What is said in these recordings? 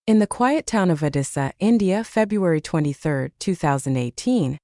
In the quiet town of Odisha, India, February 23, 2018,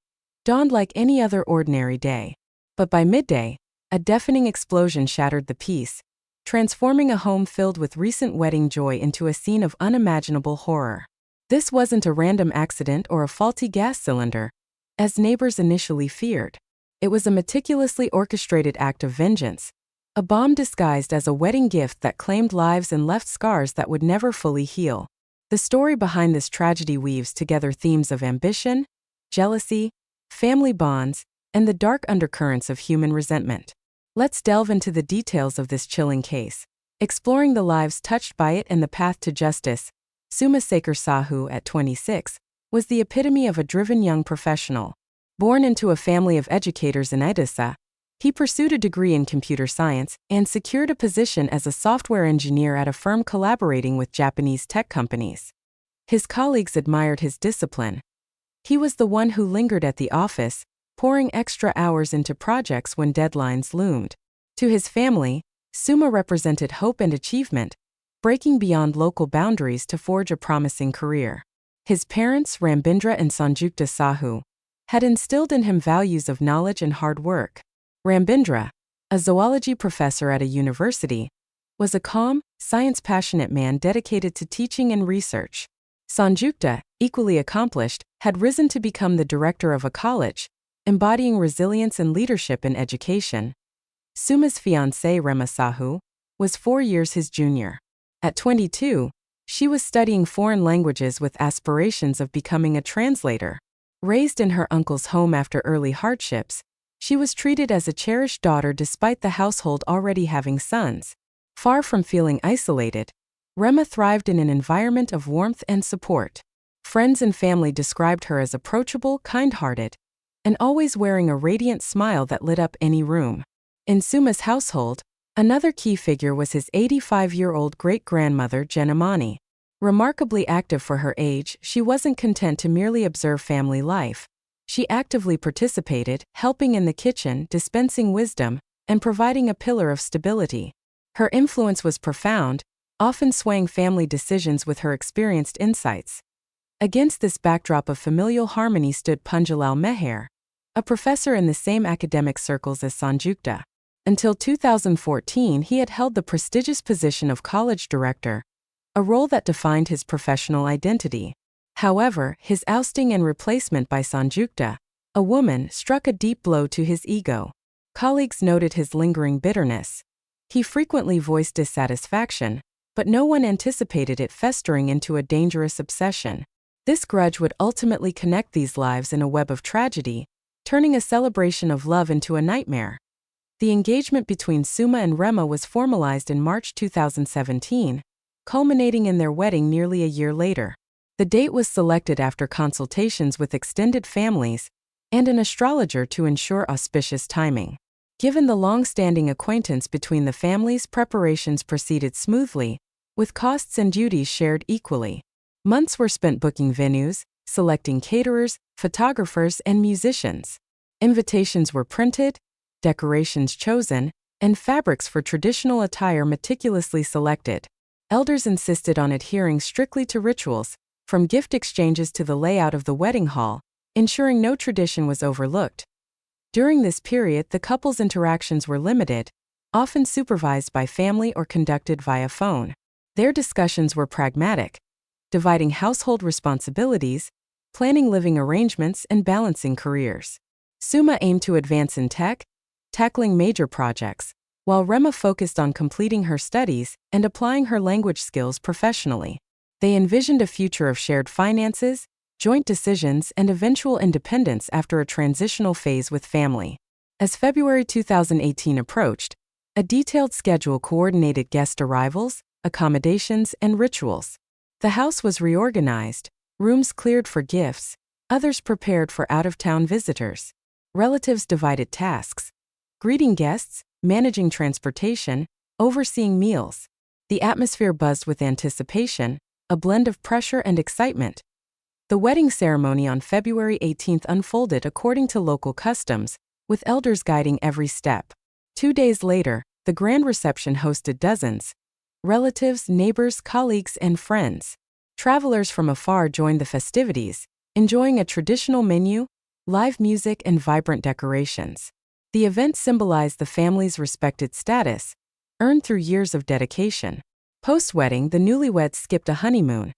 dawned like any other ordinary day. But by midday, a deafening explosion shattered the peace, transforming a home filled with recent wedding joy into a scene of unimaginable horror. This wasn't a random accident or a faulty gas cylinder, as neighbors initially feared. It was a meticulously orchestrated act of vengeance, a bomb disguised as a wedding gift that claimed lives and left scars that would never fully heal. The story behind this tragedy weaves together themes of ambition, jealousy, family bonds, and the dark undercurrents of human resentment. Let's delve into the details of this chilling case, exploring the lives touched by it and the path to justice. Suma Sekar Sahu, at 26, was the epitome of a driven young professional. Born into a family of educators in Odisha, he pursued a degree in computer science and secured a position as a software engineer at a firm collaborating with Japanese tech companies. His colleagues admired his discipline. He was the one who lingered at the office, pouring extra hours into projects when deadlines loomed. To his family, Suma represented hope and achievement, breaking beyond local boundaries to forge a promising career. His parents, Rambindra and Sanjukta Sahu, had instilled in him values of knowledge and hard work. Rambindra, a zoology professor at a university, was a calm, science-passionate man dedicated to teaching and research. Sanjukta, equally accomplished, had risen to become the director of a college, embodying resilience and leadership in education. Suma's fiancée, Rema Sahu, was 4 years his junior. At 22, she was studying foreign languages with aspirations of becoming a translator. Raised in her uncle's home after early hardships, she was treated as a cherished daughter despite the household already having sons. Far from feeling isolated, Rema thrived in an environment of warmth and support. Friends and family described her as approachable, kind-hearted, and always wearing a radiant smile that lit up any room. In Suma's household, another key figure was his 85-year-old great-grandmother, Janamani. Remarkably active for her age, she wasn't content to merely observe family life. She actively participated, helping in the kitchen, dispensing wisdom, and providing a pillar of stability. Her influence was profound, often swaying family decisions with her experienced insights. Against this backdrop of familial harmony stood Punjalal Meher, a professor in the same academic circles as Sanjukta. Until 2014, he had held the prestigious position of college director, a role that defined his professional identity. However, his ousting and replacement by Sanjukta, a woman, struck a deep blow to his ego. Colleagues noted his lingering bitterness. He frequently voiced dissatisfaction, but no one anticipated it festering into a dangerous obsession. This grudge would ultimately connect these lives in a web of tragedy, turning a celebration of love into a nightmare. The engagement between Suma and Rema was formalized in March 2017, culminating in their wedding nearly a year later. The date was selected after consultations with extended families and an astrologer to ensure auspicious timing. Given the long-standing acquaintance between the families, preparations proceeded smoothly, with costs and duties shared equally. Months were spent booking venues, selecting caterers, photographers, and musicians. Invitations were printed, decorations chosen, and fabrics for traditional attire meticulously selected. Elders insisted on adhering strictly to rituals, from gift exchanges to the layout of the wedding hall, ensuring no tradition was overlooked. During this period, the couple's interactions were limited, often supervised by family or conducted via phone. Their discussions were pragmatic, dividing household responsibilities, planning living arrangements, and balancing careers. Suma aimed to advance in tech, tackling major projects, while Rema focused on completing her studies and applying her language skills professionally. They envisioned a future of shared finances, joint decisions, and eventual independence after a transitional phase with family. As February 2018 approached, a detailed schedule coordinated guest arrivals, accommodations, and rituals. The house was reorganized, rooms cleared for gifts, others prepared for out-of-town visitors. Relatives divided tasks, greeting guests, managing transportation, overseeing meals. The atmosphere buzzed with anticipation, a blend of pressure and excitement. The wedding ceremony on February 18 unfolded according to local customs, with elders guiding every step. 2 days later, the grand reception hosted dozens, relatives, neighbors, colleagues, and friends. Travelers from afar joined the festivities, enjoying a traditional menu, live music, and vibrant decorations. The event symbolized the family's respected status, earned through years of dedication. Post-wedding, the newlyweds skipped a honeymoon,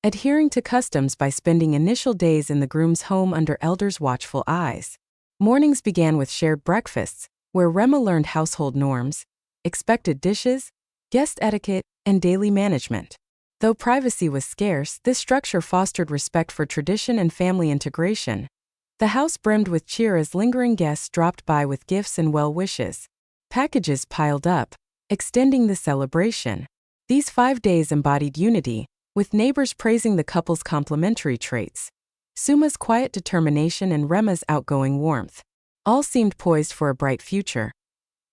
adhering to customs by spending initial days in the groom's home under elders' watchful eyes. Mornings began with shared breakfasts, where Rema learned household norms, expected dishes, guest etiquette, and daily management. Though privacy was scarce, this structure fostered respect for tradition and family integration. The house brimmed with cheer as lingering guests dropped by with gifts and well wishes. Packages piled up, extending the celebration. These 5 days embodied unity, with neighbors praising the couple's complementary traits. Suma's quiet determination and Rema's outgoing warmth. All seemed poised for a bright future.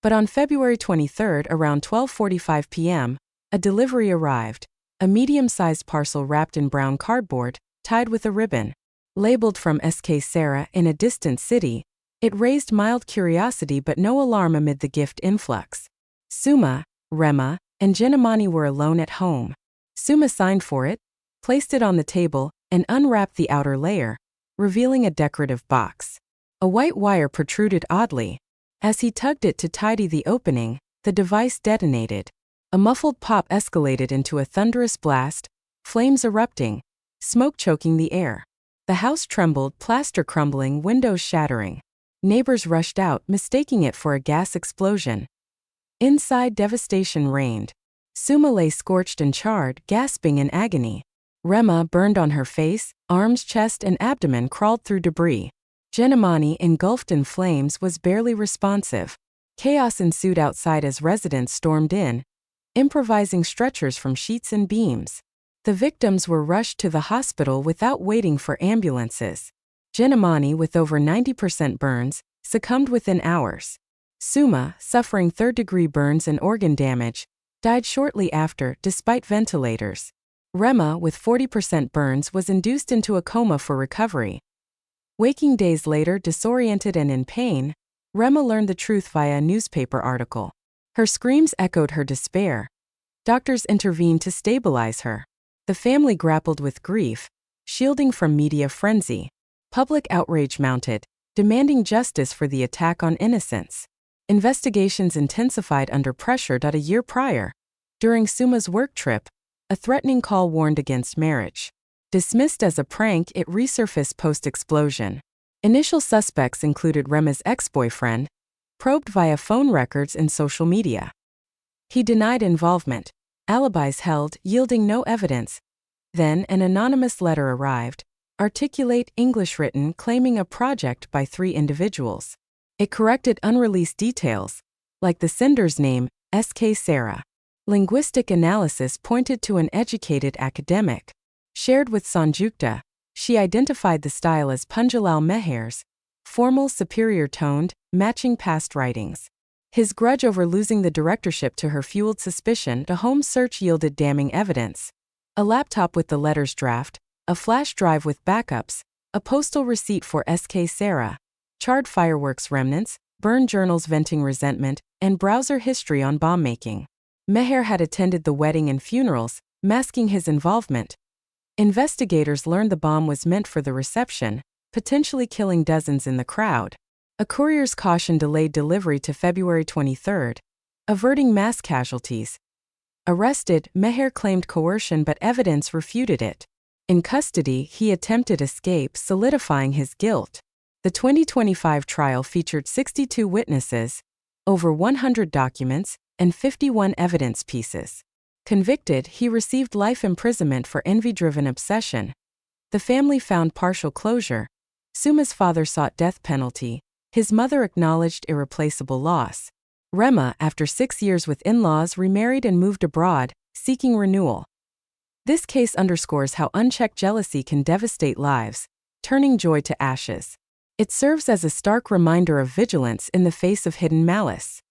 But on February 23, around 12:45 p.m., a delivery arrived, a medium-sized parcel wrapped in brown cardboard, tied with a ribbon. Labeled from SK Sarah in a distant city, it raised mild curiosity but no alarm amid the gift influx. Suma, Rema, and Jenamani were alone at home. Suma signed for it, placed it on the table, and unwrapped the outer layer, revealing a decorative box. A white wire protruded oddly. As he tugged it to tidy the opening, the device detonated. A muffled pop escalated into a thunderous blast, flames erupting, smoke choking the air. The house trembled, plaster crumbling, windows shattering. Neighbors rushed out, mistaking it for a gas explosion. Inside, devastation reigned. Suma lay scorched and charred, gasping in agony. Rema, burned on her face, arms, chest, and abdomen, crawled through debris. Jenamani, engulfed in flames, was barely responsive. Chaos ensued outside as residents stormed in, improvising stretchers from sheets and beams. The victims were rushed to the hospital without waiting for ambulances. Jenamani, with over 90% burns, succumbed within hours. Suma, suffering third-degree burns and organ damage, died shortly after, despite ventilators. Rema, with 40% burns, was induced into a coma for recovery. Waking days later, disoriented and in pain, Rema learned the truth via a newspaper article. Her screams echoed her despair. Doctors intervened to stabilize her. The family grappled with grief, shielding from media frenzy. Public outrage mounted, demanding justice for the attack on innocents. Investigations intensified under pressure. A year prior, during Suma's work trip, a threatening call warned against marriage. Dismissed as a prank, it resurfaced post-explosion. Initial suspects included Rema's ex-boyfriend, probed via phone records and social media. He denied involvement. Alibis held, yielding no evidence. Then an anonymous letter arrived, articulate, English written, claiming a project by 3 individuals. It corrected unreleased details, like the sender's name, SK Sarah. Linguistic analysis pointed to an educated academic. Shared with Sanjukta, she identified the style as Punjalal Meher's, formal, superior-toned, matching past writings. His grudge over losing the directorship to her fueled suspicion. The home search yielded damning evidence. A laptop with the letter's draft, a flash drive with backups, a postal receipt for SK Sarah, charred fireworks remnants, burned journals venting resentment, and browser history on bomb-making. Meher had attended the wedding and funerals, masking his involvement. Investigators learned the bomb was meant for the reception, potentially killing dozens in the crowd. A courier's caution delayed delivery to February 23, averting mass casualties. Arrested, Meher claimed coercion but evidence refuted it. In custody, he attempted escape, solidifying his guilt. The 2025 trial featured 62 witnesses, over 100 documents, and 51 evidence pieces. Convicted, he received life imprisonment for envy-driven obsession. The family found partial closure. Suma's father sought death penalty. His mother acknowledged irreplaceable loss. Rema, after 6 years with in-laws, remarried and moved abroad, seeking renewal. This case underscores how unchecked jealousy can devastate lives, turning joy to ashes. It serves as a stark reminder of vigilance in the face of hidden malice.